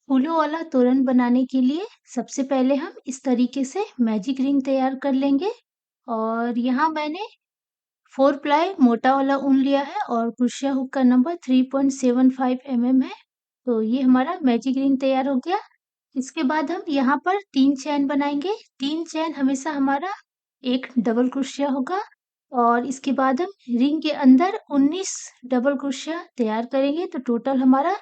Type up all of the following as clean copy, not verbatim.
फूलों वाला तोरण बनाने के लिए सबसे पहले हम इस तरीके से मैजिक रिंग तैयार कर लेंगे। और यहाँ मैंने 4 प्लाई मोटा वाला ऊन लिया है और क्रोशिया हुक का नंबर 3.75 mm है। तो ये हमारा मैजिक रिंग तैयार हो गया। इसके बाद हम यहाँ पर 3 चैन बनाएंगे। 3 चैन हमेशा हमारा एक डबल क्रोशिया होगा और इसके बाद हम रिंग के अंदर 19 डबल क्रोशिया तैयार करेंगे, तो टोटल हमारा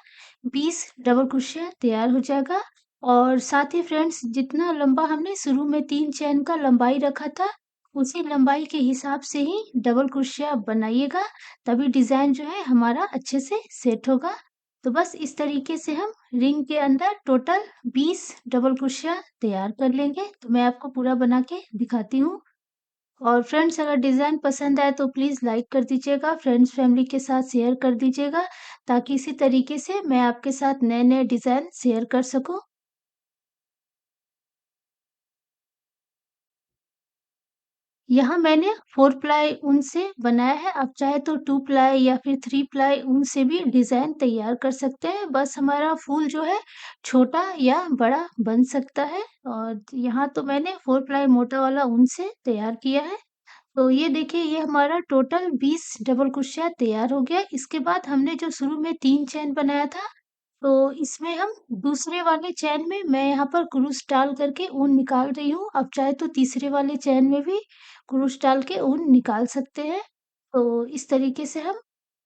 20 डबल क्रोशिया तैयार हो जाएगा। और साथ ही फ्रेंड्स, जितना लंबा हमने शुरू में 3 चैन का लंबाई रखा था, उसी लंबाई के हिसाब से ही डबल क्रोशिया बनाइएगा, तभी डिजाइन जो है हमारा अच्छे से सेट होगा। तो बस इस तरीके से हम रिंग के अंदर टोटल 20 डबल क्रोशिया तैयार कर लेंगे। तो मैं आपको पूरा बना के दिखाती हूँ। और फ्रेंड्स, अगर डिज़ाइन पसंद आए तो प्लीज़ लाइक कर दीजिएगा, फ्रेंड्स फैमिली के साथ शेयर कर दीजिएगा, ताकि इसी तरीके से मैं आपके साथ नए-नए डिज़ाइन शेयर कर सकूँ। यहाँ मैंने 4 प्लाई ऊन से बनाया है, आप चाहे तो 2 प्लाई या फिर 3 प्लाई ऊन से भी डिज़ाइन तैयार कर सकते हैं, बस हमारा फूल जो है छोटा या बड़ा बन सकता है। और यहाँ तो मैंने 4 प्लाई मोटा वाला ऊन से तैयार किया है। तो ये देखिए, ये हमारा टोटल 20 डबल क्रोशिया तैयार हो गया। इसके बाद हमने जो शुरू में 3 चेन बनाया था, तो इसमें हम दूसरे वाले चैन में मैं यहाँ पर क्रूस डाल करके ऊन निकाल रही हूँ। आप चाहे तो तीसरे वाले चैन में भी क्रूस डाल के ऊन निकाल सकते हैं। तो इस तरीके से हम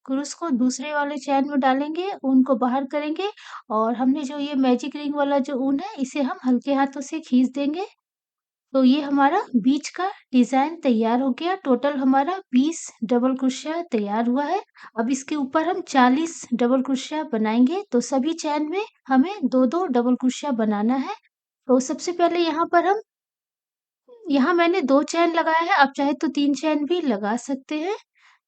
क्रूस को दूसरे वाले चैन में डालेंगे, ऊन को बाहर करेंगे और हमने जो ये मैजिक रिंग वाला जो ऊन है, इसे हम हल्के हाथों से खींच देंगे। तो ये हमारा बीच का डिज़ाइन तैयार हो गया। टोटल हमारा 20 डबल क्रोशिया तैयार हुआ है। अब इसके ऊपर हम 40 डबल क्रोशिया बनाएँगे, तो सभी चैन में हमें 2-2 डबल क्रोशिया बनाना है। तो सबसे पहले यहाँ मैंने 2 चैन लगाया है, आप चाहे तो 3 चैन भी लगा सकते हैं।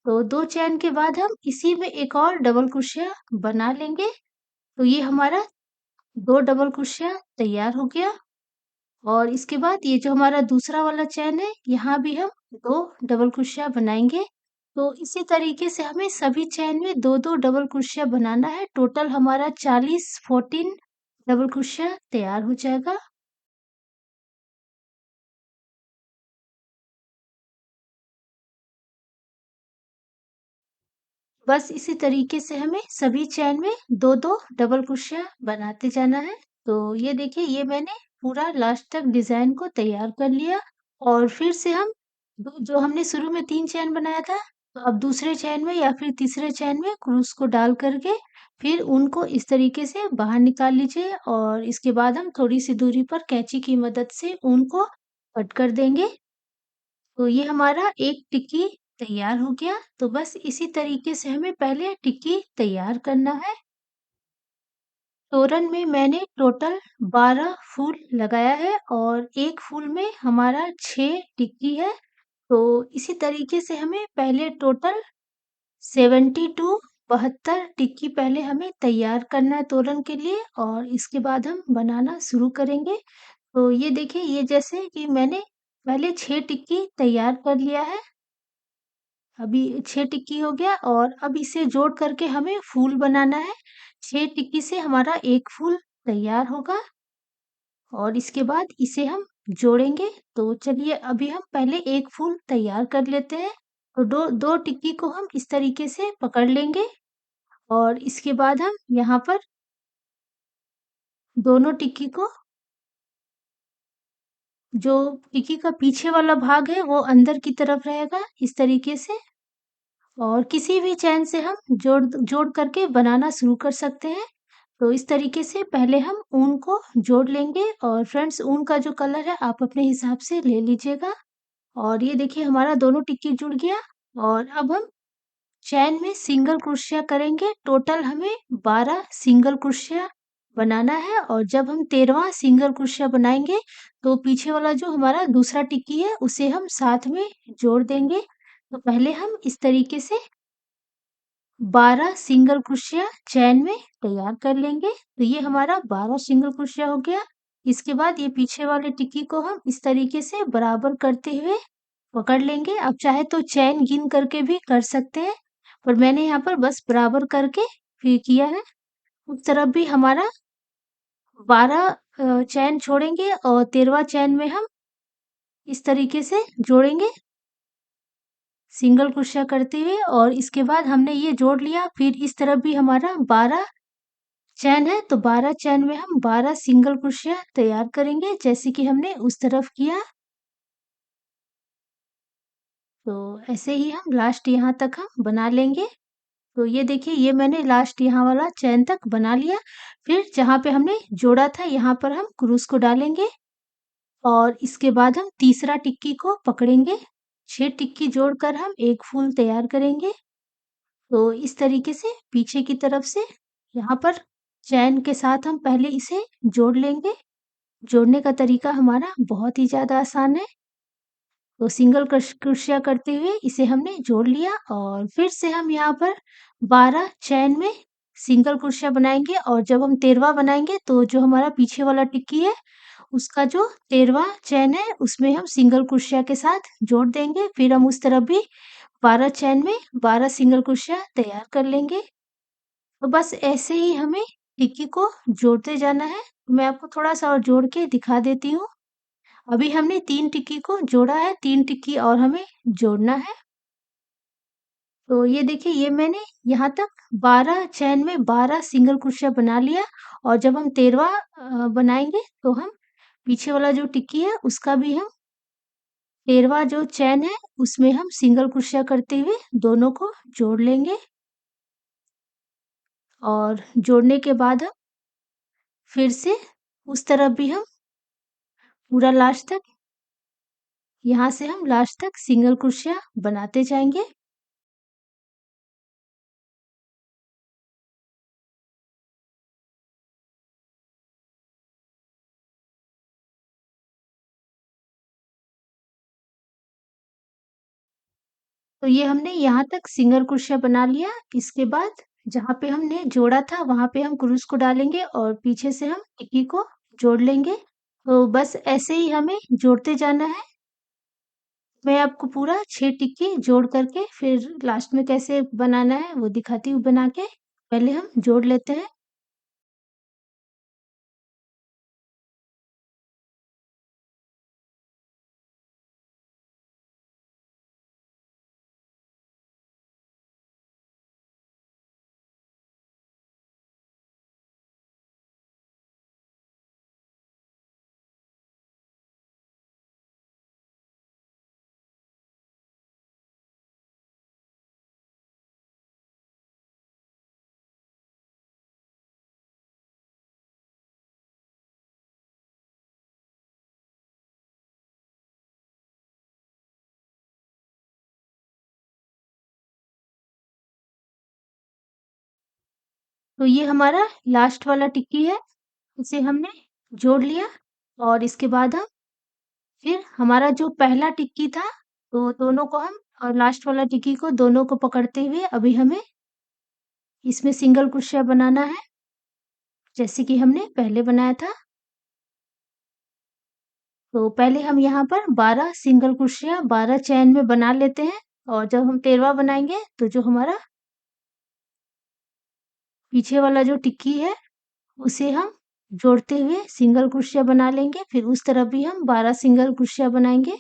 तो 2 चैन के बाद हम इसी में एक और डबल क्रोशिया बना लेंगे। तो ये हमारा 2 डबल क्रोशिया तैयार हो गया। और इसके बाद ये जो हमारा दूसरा वाला चैन है, यहाँ भी हम 2 डबल क्रोशिया बनाएँगे। तो इसी तरीके से हमें सभी चैन में 2-2 डबल क्रोशिया बनाना है। टोटल हमारा 40 14 डबल क्रोशिया तैयार हो जाएगा। बस इसी तरीके से हमें सभी चैन में 2-2 डबल क्रोशिया बनाते जाना है। तो ये देखिए, ये मैंने पूरा लास्ट तक डिज़ाइन को तैयार कर लिया। और फिर से हम जो हमने शुरू में 3 चैन बनाया था, तो अब दूसरे चैन में या फिर तीसरे चैन में क्रूस को डाल करके फिर ऊन को इस तरीके से बाहर निकाल लीजिए और इसके बाद हम थोड़ी-सी दूरी पर कैंची की मदद से ऊन को कट कर देंगे। तो ये हमारा एक टिक्की तैयार हो गया। तो बस इसी तरीके से हमें पहले टिक्की तैयार करना है। तोरण में मैंने टोटल 12 फूल लगाया है और एक फूल में हमारा 6 टिक्की है। तो इसी तरीके से हमें पहले टोटल 72 72 टिक्की पहले हमें तैयार करना है तोरण के लिए और इसके बाद हम बनाना शुरू करेंगे। तो ये देखिए, ये जैसे कि मैंने पहले 6 टिक्की तैयार कर लिया है। अभी 6 टिक्की हो गया और अब इसे जोड़ करके हमें फूल बनाना है। 6 टिक्की से हमारा 1 फूल तैयार होगा और इसके बाद इसे हम जोड़ेंगे। तो चलिए, अभी हम पहले 1 फूल तैयार कर लेते हैं। तो 2 टिक्की को हम इस तरीके से पकड़ लेंगे और इसके बाद हम यहाँ पर दोनों टिक्की को, जो टिक्की का पीछे वाला भाग है वो अंदर की तरफ रहेगा, इस तरीके से। और किसी भी चैन से हम जोड़ जोड़ करके बनाना शुरू कर सकते हैं। तो इस तरीके से पहले हम ऊन को जोड़ लेंगे और फ्रेंड्स, ऊन का जो कलर है आप अपने हिसाब से ले लीजिएगा। और ये देखिए, हमारा दोनों टिक्की जुड़ गया। और अब हम चैन में सिंगल क्रोशिया करेंगे। टोटल हमें 12 सिंगल क्रोशिया बनाना है और जब हम 13वां सिंगल क्रोशिया बनाएंगे, तो पीछे वाला जो हमारा दूसरा टिक्की है उसे हम साथ में जोड़ देंगे। तो पहले हम इस तरीके से 12 सिंगल क्रोशिया चैन में तैयार कर लेंगे। तो ये हमारा 12 सिंगल क्रोशिया हो गया। इसके बाद ये पीछे वाले टिक्की को हम इस तरीके से बराबर करते हुए पकड़ लेंगे। आप चाहे तो चैन गिन करके भी कर सकते हैं, पर मैंने यहाँ पर बस बराबर करके फिर किया है। उस तरफ भी हमारा 12 चैन छोड़ेंगे और 13वां चैन में हम इस तरीके से जोड़ेंगे, सिंगल क्रोशिया करते हुए और इसके बाद हमने ये जोड़ लिया, फिर इस तरफ भी हमारा 12 चैन है, तो 12 चैन में हम 12 सिंगल क्रोशिया तैयार करेंगे, जैसे कि हमने उस तरफ किया। तो ऐसे ही हम लास्ट यहाँ तक हम बना लेंगे। तो ये देखिए, ये मैंने लास्ट यहाँ वाला चैन तक बना लिया। फिर जहाँ पे हमने जोड़ा था, यहाँ पर हम क्रूस को डालेंगे और इसके बाद हम तीसरा टिक्की को पकड़ेंगे। 6 टिक्की जोड़कर हम एक फूल तैयार करेंगे। तो इस तरीके से पीछे की तरफ से यहाँ पर चैन के साथ हम पहले इसे जोड़ लेंगे। जोड़ने का तरीका हमारा बहुत ही ज़्यादा आसान है। तो सिंगल क्रोशिया करते हुए इसे हमने जोड़ लिया और फिर से हम यहाँ पर 12 चैन में सिंगल क्रोशिया बनाएँगे और जब हम 13वां बनाएँगे तो जो हमारा पीछे वाला टिक्की है, उसका जो 13वां चैन है उसमें हम सिंगल क्रोशिया के साथ जोड़ देंगे। फिर हम उस तरफ भी 12 चैन में 12 सिंगल क्रोशिया तैयार कर लेंगे। तो बस ऐसे ही हमें टिक्की को जोड़ते जाना है। मैं आपको थोड़ा-सा और जोड़ के दिखा देती हूँ। अभी हमने 3 टिक्की को जोड़ा है, 3 टिक्की और हमें जोड़ना है। तो ये देखिए, ये मैंने यहाँ तक 12 चैन में 12 सिंगल क्रोशिया बना लिया और जब हम 13वां बनाएँगे तो हम पीछे वाला जो टिक्की है उसका भी हम 13वां जो चैन है उसमें हम सिंगल क्रोशिया करते हुए दोनों को जोड़ लेंगे और जोड़ने के बाद हम फिर से उस तरफ भी हम पूरा लास्ट तक, यहाँ से हम लास्ट तक सिंगल क्रोशिया बनाते जाएँगे। तो ये हमने यहाँ तक सिंगल क्रोशिया बना लिया। इसके बाद जहाँ पे हमने जोड़ा था वहाँ पे हम क्रूस को डालेंगे और पीछे से हम टिक्की को जोड़ लेंगे। तो बस ऐसे ही हमें जोड़ते जाना है। मैं आपको पूरा 6 टिक्की जोड़ करके फिर लास्ट में कैसे बनाना है वो दिखाती हूँ बना के। पहले हम जोड़ लेते हैं। तो ये हमारा लास्ट वाला टिक्की है। इसे हमने जोड़ लिया और इसके बाद हम फिर हमारा जो पहला टिक्की था, तो दोनों को हम और लास्ट वाला टिक्की को दोनों को पकड़ते हुए अभी हमें इसमें सिंगल क्रोशिया बनाना है, जैसे कि हमने पहले बनाया था। तो पहले हम यहाँ पर 12 सिंगल क्रोशिया 12 चैन में बना लेते हैं और जब हम 13वां बनाएँगे, तो जो हमारा पीछे वाला जो टिक्की है, उसे हम जोड़ते हुए सिंगल क्रोशिया बना लेंगे। फिर उस तरफ भी हम 12 सिंगल क्रोशिया बनाएँगे।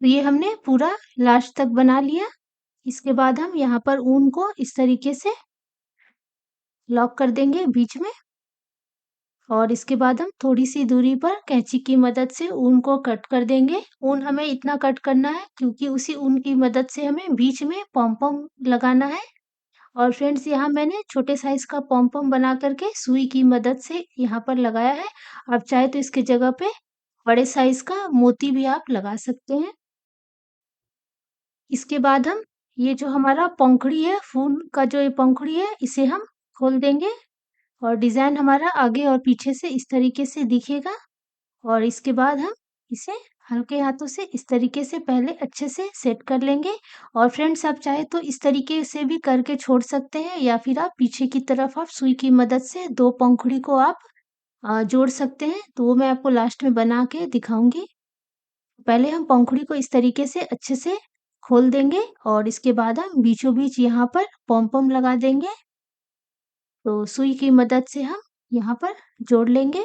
तो ये हमने पूरा लास्ट तक बना लिया। इसके बाद हम यहाँ पर ऊन को इस तरीके से लॉक कर देंगे बीच में और इसके बाद हम थोड़ी-सी दूरी पर कैंची की मदद से ऊन को कट कर देंगे। ऊन हमें इतना कट करना है क्योंकि उसी ऊन की मदद से हमें बीच में पॉम-पॉम लगाना है। और फ्रेंड्स, यहाँ मैंने छोटे साइज़ का पॉम-पॉम बना कर के सुई की मदद से यहाँ पर लगाया है। आप चाहे तो इसकी जगह पे बड़े साइज़ का मोती भी आप लगा सकते हैं। इसके बाद हम ये जो हमारा पंखुड़ी है, फूल का जो ये पंखुड़ी है, इसे हम खोल देंगे और डिज़ाइन हमारा आगे और पीछे से इस तरीके से दिखेगा और इसके बाद हम इसे हल्के हाथों से इस तरीके से पहले अच्छे से सेट कर लेंगे और फ्रेंड्स आप चाहे तो इस तरीके से भी करके छोड़ सकते हैं या फिर आप पीछे की तरफ आप सुई की मदद से 2 पंखुड़ी को आप जोड़ सकते हैं, तो वो मैं आपको लास्ट में बना के दिखाऊँगी। पहले हम पंखुड़ी को इस तरीके से अच्छे से खोल देंगे और इसके बाद हम बीचों-बीच यहाँ पर पॉम-पॉम लगा देंगे। तो सुई की मदद से हम यहाँ पर जोड़ लेंगे।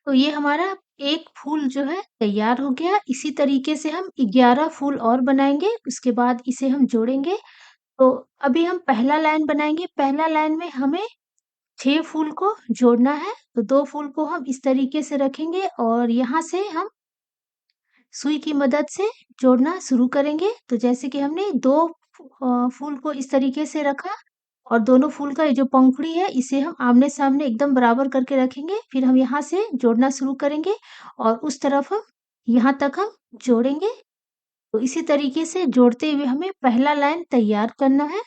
तो ये हमारा एक फूल जो है तैयार हो गया। इसी तरीके से हम 11 फूल और बनाएँगे, उसके बाद इसे हम जोड़ेंगे। तो अभी हम पहला लाइन बनाएँगे, पहला लाइन में हमें 6 फूल को जोड़ना है, तो 2 फूल को हम इस तरीके से रखेंगे और यहाँ से हम सुई की मदद से जोड़ना शुरू करेंगे। तो जैसे कि हमने 2 फूल को इस तरीके से रखा और दोनों फूल का ये जो पंखुड़ी है, इसे हम आमने-सामने एकदम बराबर करके रखेंगे। फिर हम यहाँ से जोड़ना शुरू करेंगे और उस तरफ हम यहाँ तक हम जोड़ेंगे। तो इसी तरीके से जोड़ते हुए हमें पहला लाइन तैयार करना है।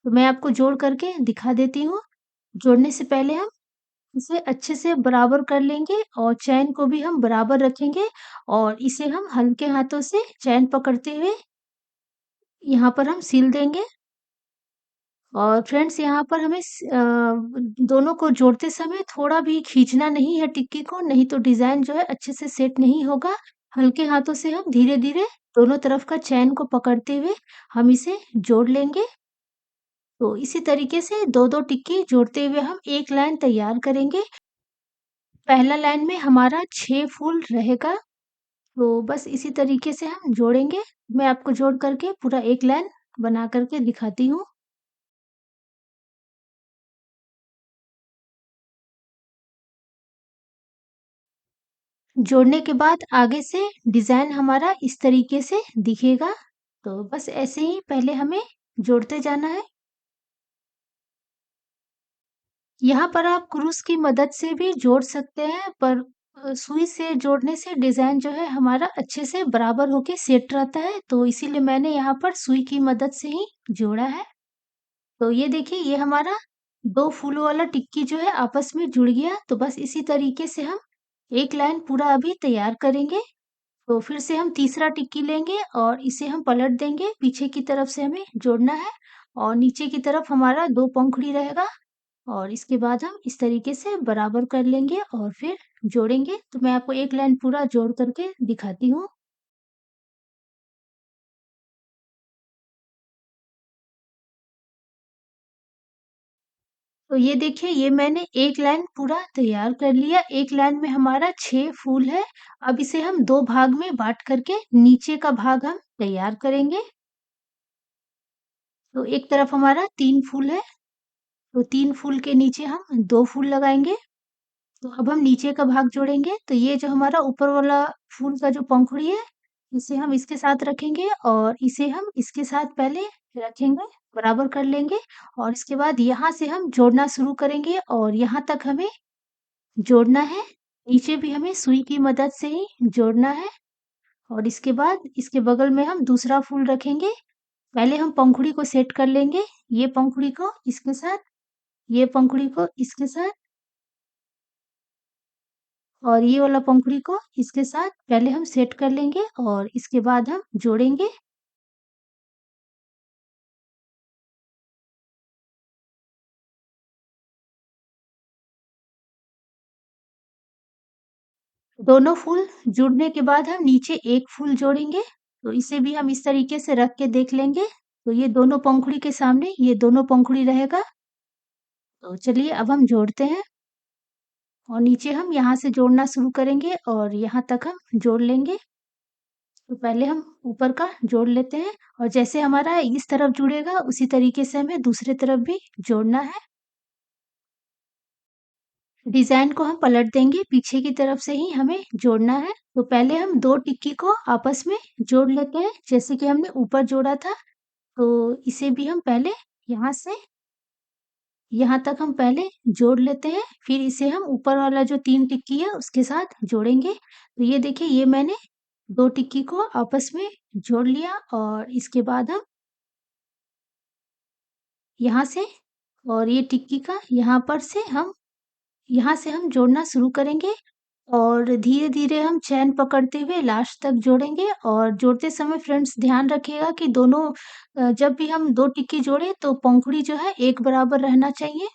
तो मैं आपको जोड़ करके दिखा देती हूँ। जोड़ने से पहले हम इसे अच्छे से बराबर कर लेंगे और चैन को भी हम बराबर रखेंगे और इसे हम हल्के हाथों से चैन पकड़ते हुए यहाँ पर हम सिल देंगे। और फ्रेंड्स यहाँ पर हमें दोनों को जोड़ते समय थोड़ा भी खींचना नहीं है टिक्की को, नहीं तो डिज़ाइन जो है अच्छे से सेट नहीं होगा। हल्के हाथों से हम धीरे-धीरे दोनों तरफ का चैन को पकड़ते हुए हम इसे जोड़ लेंगे। तो इसी तरीके से 2-2 टिक्की जोड़ते हुए हम एक लाइन तैयार करेंगे। पहला लाइन में हमारा 6 फूल रहेगा, तो बस इसी तरीके से हम जोड़ेंगे। मैं आपको जोड़ करके पूरा एक लाइन बना कर के दिखाती हूँ। जोड़ने के बाद आगे से डिज़ाइन हमारा इस तरीके से दिखेगा। तो बस ऐसे ही पहले हमें जोड़ते जाना है। यहाँ पर आप क्रूस की मदद से भी जोड़ सकते हैं, पर सुई से जोड़ने से डिज़ाइन जो है हमारा अच्छे से बराबर होके सेट रहता है, तो इसीलिए मैंने यहाँ पर सुई की मदद से ही जोड़ा है। तो ये देखिए ये हमारा 2 फूलों वाला टिक्की जो है आपस में जुड़ गया, तो बस इसी तरीके से हम एक लाइन पूरा अभी तैयार करेंगे। तो फिर से हम तीसरा टिक्की लेंगे और इसे हम पलट देंगे, पीछे की तरफ से हमें जोड़ना है और नीचे की तरफ हमारा 2 पंखुड़ी रहेगा और इसके बाद हम इस तरीके से बराबर कर लेंगे और फिर जोड़ेंगे। तो मैं आपको एक लाइन पूरा जोड़ करके दिखाती हूँ। तो ये देखिए ये मैंने एक लाइन पूरा तैयार कर लिया। एक लाइन में हमारा 6 फूल है। अब इसे हम 2 भाग में बाँट करके नीचे का भाग हम तैयार करेंगे। तो एक तरफ हमारा 3 फूल है, तो 3 फूल के नीचे हम 2 फूल लगाएँगे। तो अब हम नीचे का भाग जोड़ेंगे, तो ये जो हमारा ऊपर वाला फूल का जो पंखुड़ी है, इसे हम इसके साथ रखेंगे और इसे हम इसके साथ पहले रखेंगे, बराबर कर लेंगे और इसके बाद यहाँ से हम जोड़ना शुरू करेंगे और यहाँ तक हमें जोड़ना है। नीचे भी हमें सुई की मदद से ही जोड़ना है और इसके बाद इसके बगल में हम दूसरा फूल रखेंगे। पहले हम पंखुड़ी को सेट कर लेंगे, ये पंखुड़ी को इसके साथ, ये पंखुड़ी को इसके साथ और ये वाला पंखुड़ी को इसके साथ पहले हम सेट कर लेंगे और इसके बाद हम जोड़ेंगे। दोनों फूल जुड़ने के बाद हम नीचे एक फूल जोड़ेंगे, तो इसे भी हम इस तरीके से रख के देख लेंगे। तो ये दोनों पंखुड़ी के सामने ये दोनों पंखुड़ी रहेगा। तो चलिए अब हम जोड़ते हैं और नीचे हम यहाँ से जोड़ना शुरू करेंगे और यहाँ तक हम जोड़ लेंगे। तो पहले हम ऊपर का जोड़ लेते हैं और जैसे हमारा इस तरफ जुड़ेगा उसी तरीके से हमें दूसरे तरफ भी जोड़ना है। डिज़ाइन को हम पलट देंगे, पीछे की तरफ से ही हमें जोड़ना है। तो पहले हम 2 टिक्की को आपस में जोड़ लेते हैं, जैसे कि हमने ऊपर जोड़ा था। तो इसे भी हम पहले यहाँ से यहाँ तक हम पहले जोड़ लेते हैं, फिर इसे हम ऊपर वाला जो 3 टिक्की है उसके साथ जोड़ेंगे। तो ये देखिए, ये मैंने 2 टिक्की को आपस में जोड़ लिया और इसके बाद हम यहाँ से और ये टिक्की का यहाँ से हम जोड़ना शुरू करेंगे और धीरे-धीरे हम चैन पकड़ते हुए लास्ट तक जोड़ेंगे और जोड़ते समय फ्रेंड्स ध्यान रखिएगा कि दोनों जब भी हम 2 टिक्की जोड़ें तो पंखुड़ी जो है एक बराबर रहना चाहिए।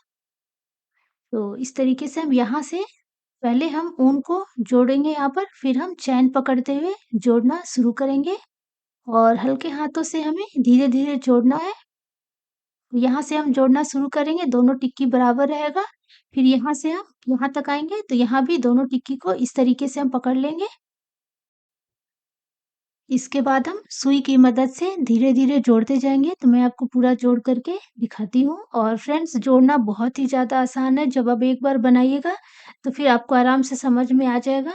तो इस तरीके से हम यहाँ से पहले हम ऊन को जोड़ेंगे यहाँ पर, फिर हम चैन पकड़ते हुए जोड़ना शुरू करेंगे और हल्के हाथों से हमें धीरे-धीरे जोड़ना है। यहाँ से हम जोड़ना शुरू करेंगे, दोनों टिक्की बराबर रहेगा, फिर यहाँ से हम यहाँ तक आएँगे, तो यहाँ भी दोनों टिक्की को इस तरीके से हम पकड़ लेंगे। इसके बाद हम सुई की मदद से धीरे-धीरे जोड़ते जाएँगे, तो मैं आपको पूरा जोड़ करके दिखाती हूँ और फ्रेंड्स जोड़ना बहुत ही ज़्यादा आसान है, जब आप एक बार बनाइएगा, तो फिर आपको आराम से समझ में आ जाएगा।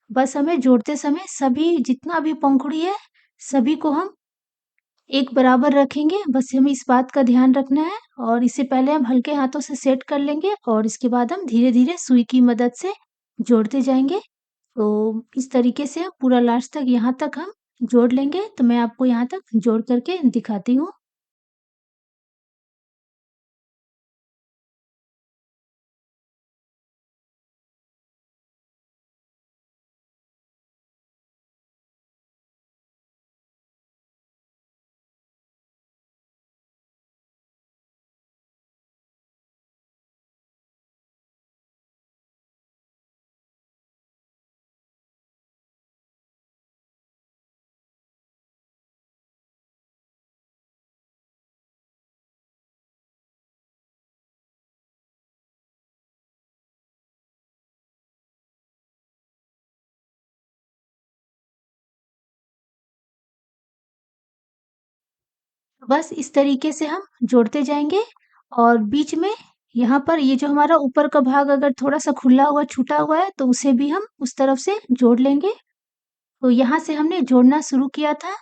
बस हमें जोड़ते समय सभी जितना भी पंखुड़ी है, सभी को हम एक बराबर रखेंगे, बस हमें इस बात का ध्यान रखना है और इसे पहले हम हल्के हाथों से सेट कर लेंगे और इसके बाद हम धीरे-धीरे सुई की मदद से जोड़ते जाएँगे। तो इस तरीके से हम पूरा लास्ट तक यहाँ तक हम जोड़ लेंगे, तो मैं आपको यहाँ तक जोड़ करके दिखाती हूँ। बस इस तरीके से हम जोड़ते जाएँगे और बीच में यहाँ पर ये जो हमारा ऊपर का भाग अगर थोड़ा-सा खुला हुआ, छूटा हुआ है, तो उसे भी हम उस तरफ से जोड़ लेंगे। तो यहाँ से हमने जोड़ना शुरू किया था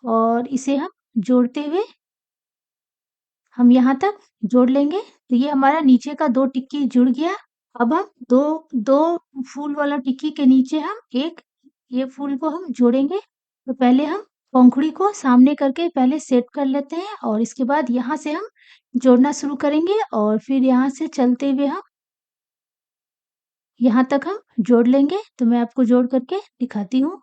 और इसे हम जोड़ते हुए हम यहाँ तक जोड़ लेंगे। तो ये हमारा नीचे का 2 टिक्की जुड़ गया। अब हम 2 फूल वाला टिक्की के नीचे हम एक ये फूल को हम जोड़ेंगे। तो पहले हम पंखुड़ी को सामने करके पहले सेट कर लेते हैं और इसके बाद यहाँ से हम जोड़ना शुरू करेंगे और फिर यहाँ से चलते हुए हम यहाँ तक हम जोड़ लेंगे। तो मैं आपको जोड़ करके दिखाती हूँ।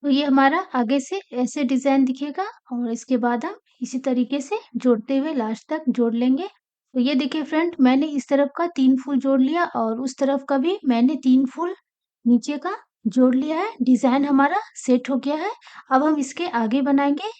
तो ये हमारा आगे से ऐसे डिज़ाइन दिखेगा और इसके बाद हम इसी तरीके से जोड़ते हुए लास्ट तक जोड़ लेंगे। तो ये देखिए फ्रेंड, मैंने इस तरफ का 3 फूल जोड़ लिया और उस तरफ का भी मैंने 3 फूल नीचे का जोड़ लिया है। डिज़ाइन हमारा सेट हो गया है। अब हम इसके आगे बनाएँगे।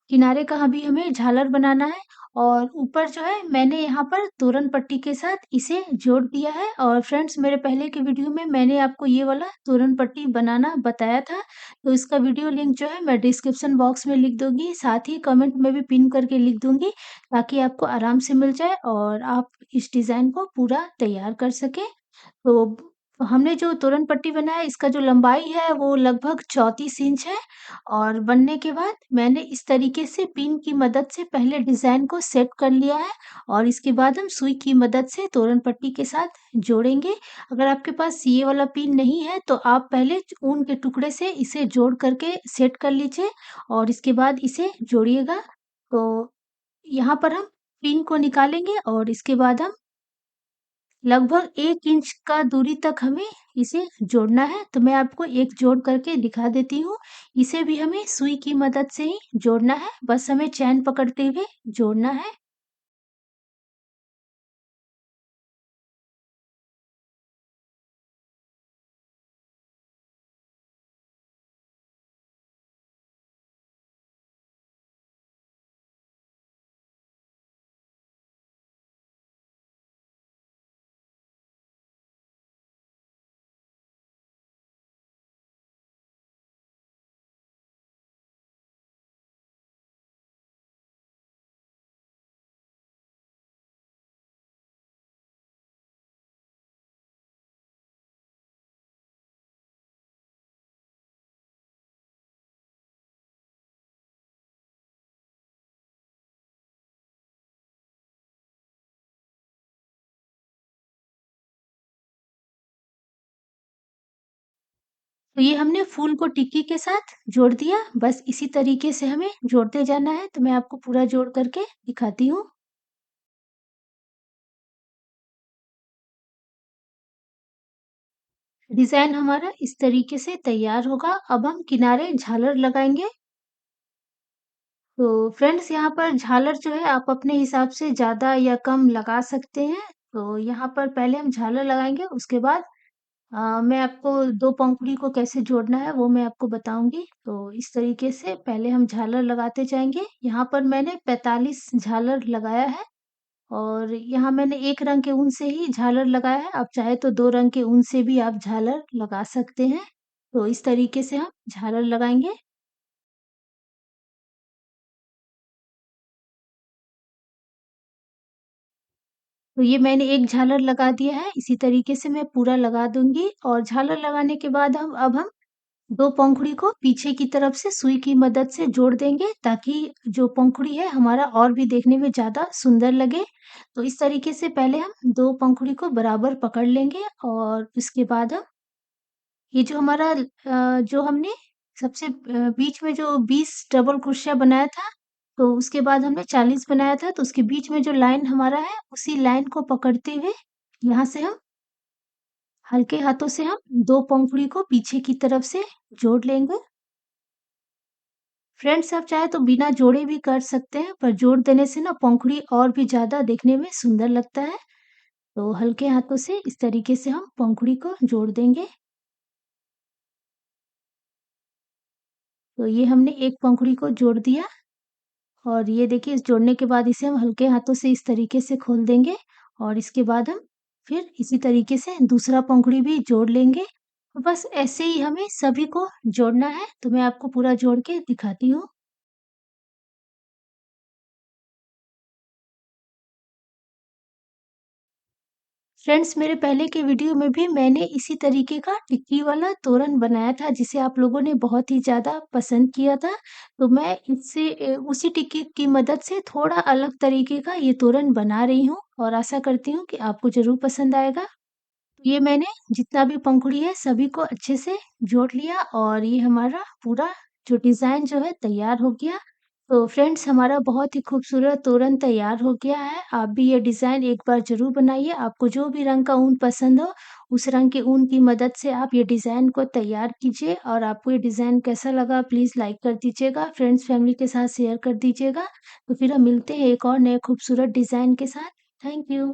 किनारे का अभी हमें झालर बनाना है और ऊपर जो है मैंने यहाँ पर तोरण पट्टी के साथ इसे जोड़ दिया है और फ्रेंड्स, मेरे पहले के वीडियो में मैंने आपको ये वाला तोरण पट्टी बनाना बताया था, तो इसका वीडियो लिंक जो है मैं डिस्क्रिप्शन बॉक्स में लिख दूँगी, साथ ही कमेंट में भी पिन करके लिख दूँगी ताकि आपको आराम से मिल जाए और आप इस डिज़ाइन को पूरा तैयार कर सकें। तो तो हमने जो तोरण पट्टी बनाया है, इसका जो लंबाई है वो लगभग 34 इंच है और बनने के बाद मैंने इस तरीके से पिन की मदद से पहले डिज़ाइन को सेट कर लिया है और इसके बाद हम सुई की मदद से तोरण पट्टी के साथ जोड़ेंगे। अगर आपके पास ये वाला पिन नहीं है तो आप पहले ऊन के टुकड़े से इसे जोड़ करके सेट कर लीजिए और इसके बाद इसे जोड़िएगा। तो यहाँ पर हम पिन को निकालेंगे और इसके बाद हम लगभग 1 इंच का दूरी तक हमें इसे जोड़ना है, तो मैं आपको एक जोड़ करके दिखा देती हूँ। इसे भी हमें सुई की मदद से ही जोड़ना है, बस हमें चैन पकड़ते हुए जोड़ना है। तो ये हमने फूल को टिक्की के साथ जोड़ दिया, बस इसी तरीके से हमें जोड़ते जाना है, तो मैं आपको पूरा जोड़ करके दिखाती हूँ। डिज़ाइन हमारा इस तरीके से तैयार होगा, अब हम किनारे झालर लगाएँगे। तो फ्रेंड्स यहाँ पर झालर जो है आप अपने हिसाब से ज़्यादा या कम लगा सकते हैं। तो यहाँ पर पहले हम झालर लगाएँगे उसके बाद मैं आपको 2 पंखुड़ी को कैसे जोड़ना है वो मैं आपको बताऊँगी। तो इस तरीके से पहले हम झालर लगाते जाएँगे। यहाँ पर मैंने 45 झालर लगाया है और यहाँ मैंने 1 रंग के ऊन से ही झालर लगाया है। आप चाहे तो 2 रंग के ऊन से भी आप झालर लगा सकते हैं। तो इस तरीके से हम झालर लगाएँगे। तो ये मैंने एक झालर लगा दिया है, इसी तरीके से मैं पूरा लगा दूँगी और झालर लगाने के बाद हम 2 पंखुड़ी को पीछे की तरफ से सुई की मदद से जोड़ देंगे ताकि जो पंखुड़ी है हमारा और भी देखने में ज़्यादा सुंदर लगे। तो इस तरीके से पहले हम 2 पंखुड़ी को बराबर पकड़ लेंगे और उसके बाद हम ये जो हमारा जो हमने सबसे बीच में जो 20 डबल क्रोशिया बनाया था, तो उसके बाद हमने 40 बनाया था, तो उसके बीच में जो लाइन हमारा है, उसी लाइन को पकड़ते हुए यहाँ से हम हल्के हाथों से हम 2 पंखुड़ी को पीछे की तरफ से जोड़ लेंगे। फ्रेंड्स आप चाहे तो बिना जोड़े भी कर सकते हैं, पर जोड़ देने से ना पंखुड़ी और भी ज़्यादा देखने में सुंदर लगता है। तो हल्के हाथों से इस तरीके से हम पंखुड़ी को जोड़ देंगे। तो ये हमने एक पंखुड़ी को जोड़ दिया और ये देखिए इस जोड़ने के बाद इसे हम हल्के हाथों से इस तरीके से खोल देंगे और इसके बाद हम फिर इसी तरीके से दूसरा पंखुड़ी भी जोड़ लेंगे। तो बस ऐसे ही हमें सभी को जोड़ना है, तो मैं आपको पूरा जोड़ के दिखाती हूँ। फ्रेंड्स मेरे पहले के वीडियो में भी मैंने इसी तरीके का टिक्की वाला तोरण बनाया था जिसे आप लोगों ने बहुत ही ज़्यादा पसंद किया था। तो मैं इससे उसी टिक्की की मदद से थोड़ा अलग तरीके का ये तोरण बना रही हूँ और आशा करती हूँ कि आपको ज़रूर पसंद आएगा। ये मैंने जितना भी पंखुड़ी है सभी को अच्छे से जोड़ लिया और ये हमारा पूरा जो डिज़ाइन जो है तैयार हो गया। तो फ्रेंड्स हमारा बहुत ही खूबसूरत तोरण तैयार हो गया है। आप भी ये डिज़ाइन एक बार ज़रूर बनाइए। आपको जो भी रंग का ऊन पसंद हो, उस रंग के ऊन की मदद से आप ये डिज़ाइन को तैयार कीजिए और आपको ये डिज़ाइन कैसा लगा प्लीज़ लाइक कर दीजिएगा, फ्रेंड्स फैमिली के साथ शेयर कर दीजिएगा। तो फिर हम मिलते हैं एक और नए खूबसूरत डिज़ाइन के साथ। Thank you.